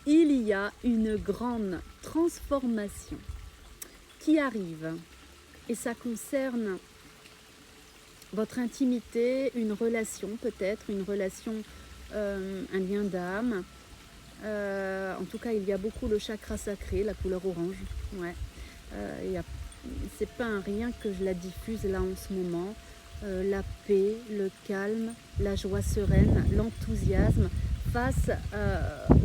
il y a une grande transformation qui arrive et ça concerne votre intimité, une relation peut-être, une relation, un lien d'âme. En tout cas, il y a beaucoup le chakra sacré, la couleur orange. Ouais. C'est pas un rien que je la diffuse là en ce moment. La paix, le calme, la joie sereine, l'enthousiasme face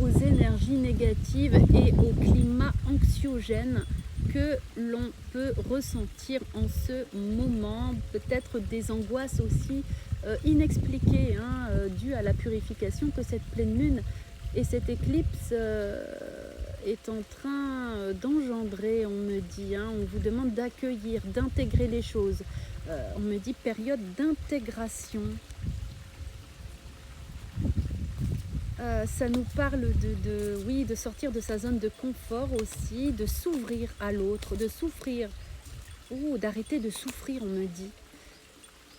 aux énergies négatives et au climat anxiogène que l'on peut ressentir en ce moment, peut-être des angoisses aussi inexpliquées, dues à la purification que cette pleine lune et cette éclipse est en train d'engendrer, on me dit, on vous demande d'accueillir, d'intégrer les choses. On me dit période d'intégration. Ça nous parle oui, de sortir de sa zone de confort aussi, de s'ouvrir à l'autre, de souffrir, ou d'arrêter de souffrir, on me dit.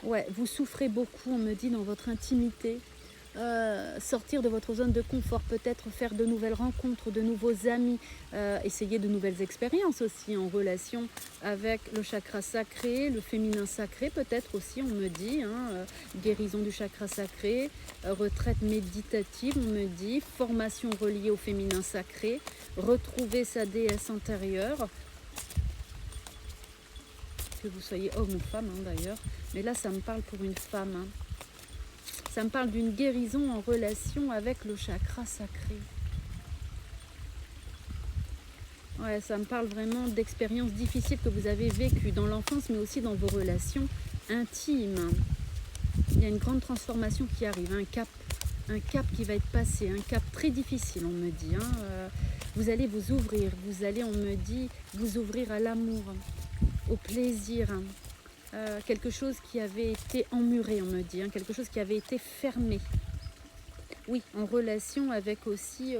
Ouais, vous souffrez beaucoup, on me dit, dans votre intimité. Sortir de votre zone de confort, peut-être faire de nouvelles rencontres, de nouveaux amis, essayer de nouvelles expériences aussi en relation avec le chakra sacré, le féminin sacré peut-être aussi, on me dit, guérison du chakra sacré, retraite méditative, on me dit, formation reliée au féminin sacré, retrouver sa déesse intérieure, que vous soyez homme ou femme d'ailleurs, mais là ça me parle pour une femme. Ça me parle d'une guérison en relation avec le chakra sacré. Ouais, ça me parle vraiment d'expériences difficiles que vous avez vécues dans l'enfance, mais aussi dans vos relations intimes. Il y a une grande transformation qui arrive, un cap qui va être passé, un cap très difficile, on me dit. Vous allez vous ouvrir, vous allez, on me dit, vous ouvrir à l'amour, au plaisir. Quelque chose qui avait été emmuré, on me dit, quelque chose qui avait été fermé. Oui, en relation avec aussi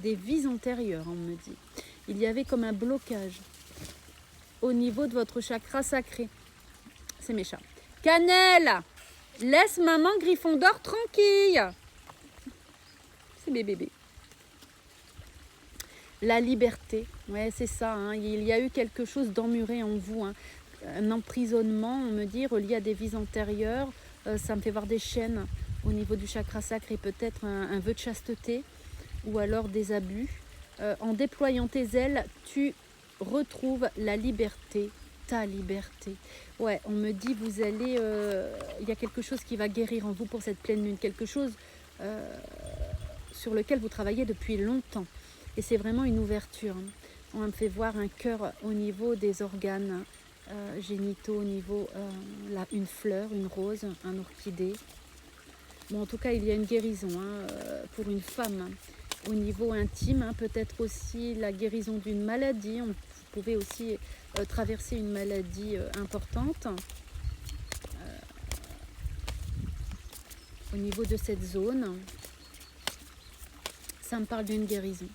des vies antérieures, on me dit. Il y avait comme un blocage au niveau de votre chakra sacré. C'est mes chats. Cannelle, laisse maman Gryffondor tranquille. C'est mes bébés. La liberté, ouais, c'est ça. Il y a eu quelque chose d'emmuré en vous. Un emprisonnement, on me dit, relié à des vies antérieures. Ça me fait voir des chaînes au niveau du chakra sacré, peut-être un vœu de chasteté ou alors des abus. En déployant tes ailes, tu retrouves la liberté, ta liberté. Ouais, on me dit, vous allez, il y a quelque chose qui va guérir en vous pour cette pleine lune, quelque chose sur lequel vous travaillez depuis longtemps. Et c'est vraiment une ouverture. On me fait voir un cœur au niveau des organes génitaux, au niveau une fleur, une rose, un orchidée. Bon, en tout cas, il y a une guérison pour une femme au niveau intime, peut-être aussi la guérison d'une maladie. Vous pouvez aussi traverser une maladie importante au niveau de cette zone. Ça me parle d'une guérison.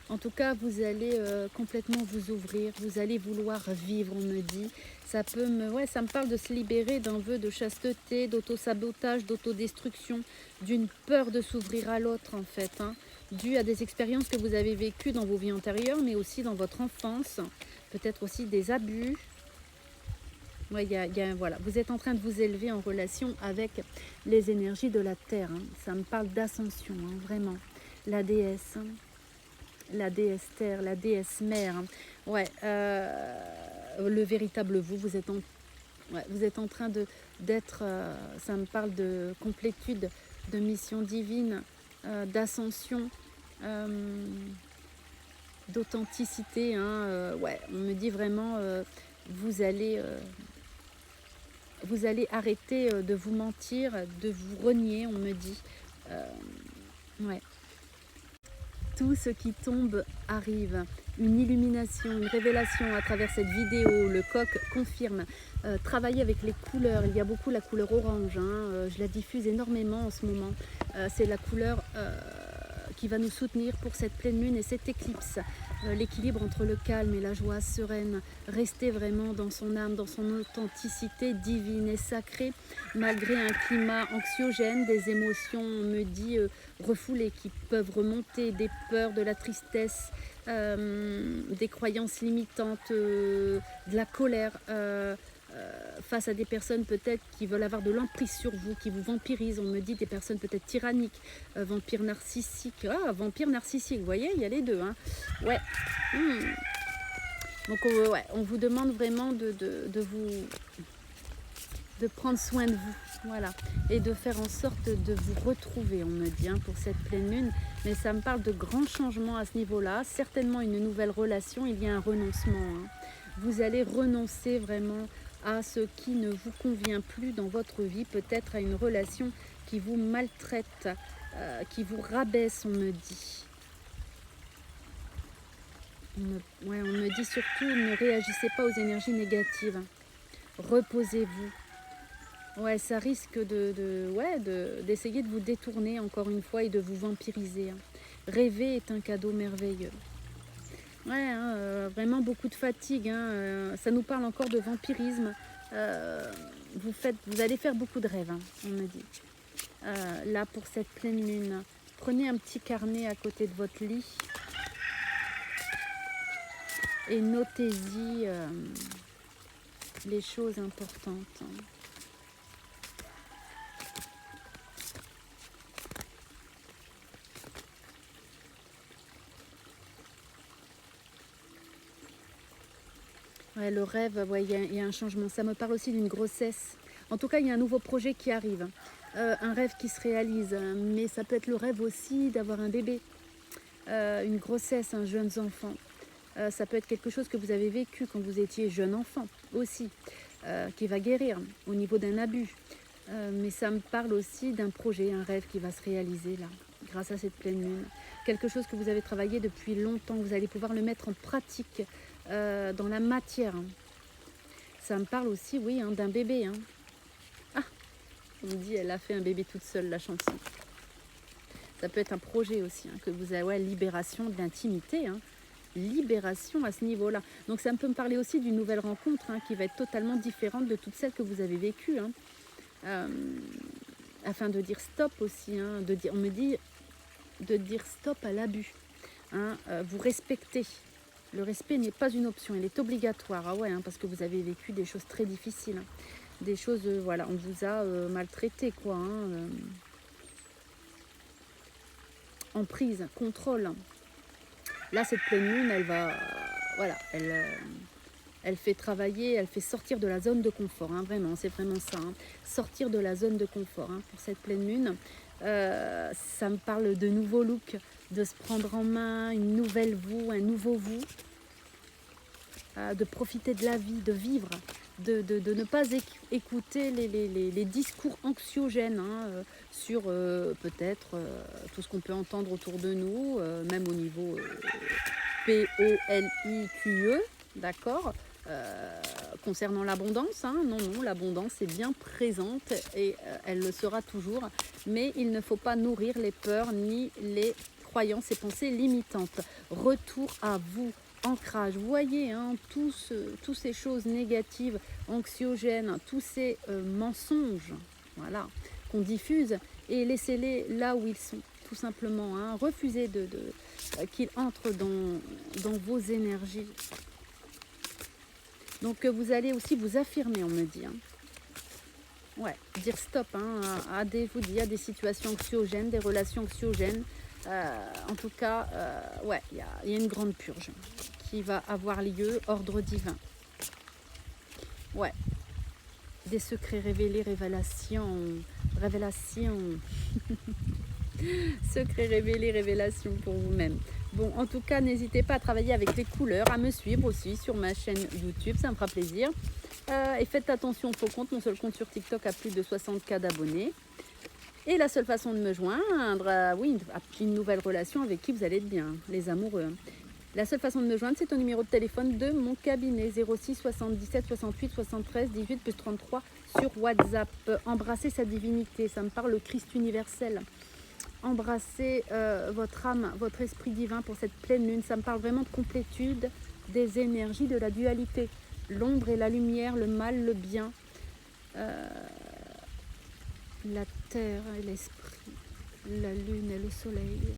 En tout cas, vous allez complètement vous ouvrir, vous allez vouloir vivre, on me dit. Ça me parle de se libérer d'un vœu de chasteté, d'auto-sabotage, d'autodestruction, d'une peur de s'ouvrir à l'autre en fait, dû à des expériences que vous avez vécues dans vos vies antérieures, mais aussi dans votre enfance, peut-être aussi des abus. Ouais, voilà. Vous êtes en train de vous élever en relation avec les énergies de la Terre. Ça me parle d'ascension, vraiment. La déesse. La déesse terre, la déesse mère. Ouais, le véritable vous, vous êtes en train d'être, ça me parle de complétude, de mission divine, d'ascension, d'authenticité. Ouais, on me dit vraiment, vous allez arrêter de vous mentir, de vous renier, on me dit. Ouais. Tout ce qui tombe arrive, une illumination, une révélation à travers cette vidéo. Le coq confirme. Travailler avec les couleurs, il y a beaucoup la couleur orange, je la diffuse énormément en ce moment. C'est la couleur qui va nous soutenir pour cette pleine lune et cette éclipse. L'équilibre entre le calme et la joie sereine. Rester vraiment dans son âme, dans son authenticité divine et sacrée, malgré un climat anxiogène, des émotions, on me dit, refoulées qui peuvent remonter, des peurs, de la tristesse, des croyances limitantes, de la colère, face à des personnes peut-être qui veulent avoir de l'emprise sur vous, qui vous vampirisent. On me dit des personnes peut-être tyranniques, vampires narcissiques. Ah, vampires narcissiques, vous voyez, il y a les deux. Hein. Ouais. Donc ouais, on vous demande vraiment de prendre soin de vous, voilà, et de faire en sorte de vous retrouver, on me dit, hein, pour cette pleine lune. Mais ça me parle de grands changements à ce niveau-là, certainement une nouvelle relation, il y a un renoncement. Hein. Vous allez renoncer vraiment à ce qui ne vous convient plus dans votre vie, peut-être à une relation qui vous maltraite, qui vous rabaisse, on me dit. On me dit surtout, ne réagissez pas aux énergies négatives. Reposez-vous. Ouais, ça risque d'essayer de vous détourner encore une fois et de vous vampiriser. Hein. Rêver est un cadeau merveilleux. Ouais, hein, vraiment beaucoup de fatigue. Hein, ça nous parle encore de vampirisme. Vous allez faire beaucoup de rêves, hein, on me dit. Là, pour cette pleine lune, prenez un petit carnet à côté de votre lit et notez-y les choses importantes. Hein. Ouais, le rêve, ouais, il y a un changement. Ça me parle aussi d'une grossesse. En tout cas, il y a un nouveau projet qui arrive. Un rêve qui se réalise. Mais ça peut être le rêve aussi d'avoir un bébé. Une grossesse, un jeune enfant. Ça peut être quelque chose que vous avez vécu quand vous étiez jeune enfant aussi. Qui va guérir au niveau d'un abus. Mais ça me parle aussi d'un projet, un rêve qui va se réaliser là, grâce à cette pleine lune. Quelque chose que vous avez travaillé depuis longtemps. Vous allez pouvoir le mettre en pratique. Dans la matière. Ça me parle aussi, oui, hein, d'un bébé. Hein. Ah, on me dit, elle a fait un bébé toute seule, la chanson. Ça peut être un projet aussi, hein, que vous avez, ouais, libération de l'intimité. Hein. Libération à ce niveau-là. Donc ça peut me parler aussi d'une nouvelle rencontre, hein, qui va être totalement différente de toutes celles que vous avez vécues. Hein. Afin de dire stop aussi. Hein, on me dit de dire stop à l'abus. Hein, vous respectez. Le respect n'est pas une option, il est obligatoire. Ah ouais, hein, parce que vous avez vécu des choses très difficiles. Hein. Des choses, voilà, on vous a maltraité, quoi. Hein, emprise, contrôle. Là, cette pleine lune, elle va... voilà, elle fait travailler, elle fait sortir de la zone de confort. Hein, vraiment, c'est vraiment ça. Hein, sortir de la zone de confort, hein, pour cette pleine lune. Ça me parle de nouveaux looks, de se prendre en main, une nouvelle vous, un nouveau vous, de profiter de la vie, de vivre, de ne pas écouter les discours anxiogènes, hein, sur peut-être tout ce qu'on peut entendre autour de nous, même au niveau POLIQE, d'accord, concernant l'abondance. Hein, non, l'abondance est bien présente et elle le sera toujours, mais il ne faut pas nourrir les peurs ni les croyances et pensées limitantes. Retour à vous, ancrage. Vous voyez, hein, toutes ces choses négatives, anxiogènes, tous ces mensonges, voilà, qu'on diffuse, et laissez-les là où ils sont, tout simplement. Hein. Refusez qu'ils entrent dans vos énergies. Donc vous allez aussi vous affirmer, on me dit. Hein. Ouais, dire stop, hein, à des situations anxiogènes, des relations anxiogènes. En tout cas, ouais, il y a une grande purge qui va avoir lieu, ordre divin. Ouais, des secrets révélés, révélation. Secrets révélés, révélation pour vous-même. Bon, en tout cas, n'hésitez pas à travailler avec les couleurs, à me suivre aussi sur ma chaîne YouTube, ça me fera plaisir. Et faites attention au faux compte, mon seul compte sur TikTok a plus de 60K d'abonnés. Et la seule façon de me joindre, oui, une nouvelle relation avec qui vous allez être bien, les amoureux. La seule façon de me joindre, c'est au numéro de téléphone de mon cabinet, 06 77 68 73 18 plus 33 sur WhatsApp. Embrasser sa divinité, ça me parle le Christ universel. embrasser votre âme, votre esprit divin pour cette pleine lune. Ça me parle vraiment de complétude des énergies, de la dualité. L'ombre et la lumière, le mal, le bien, la terre et l'esprit, la lune et le soleil.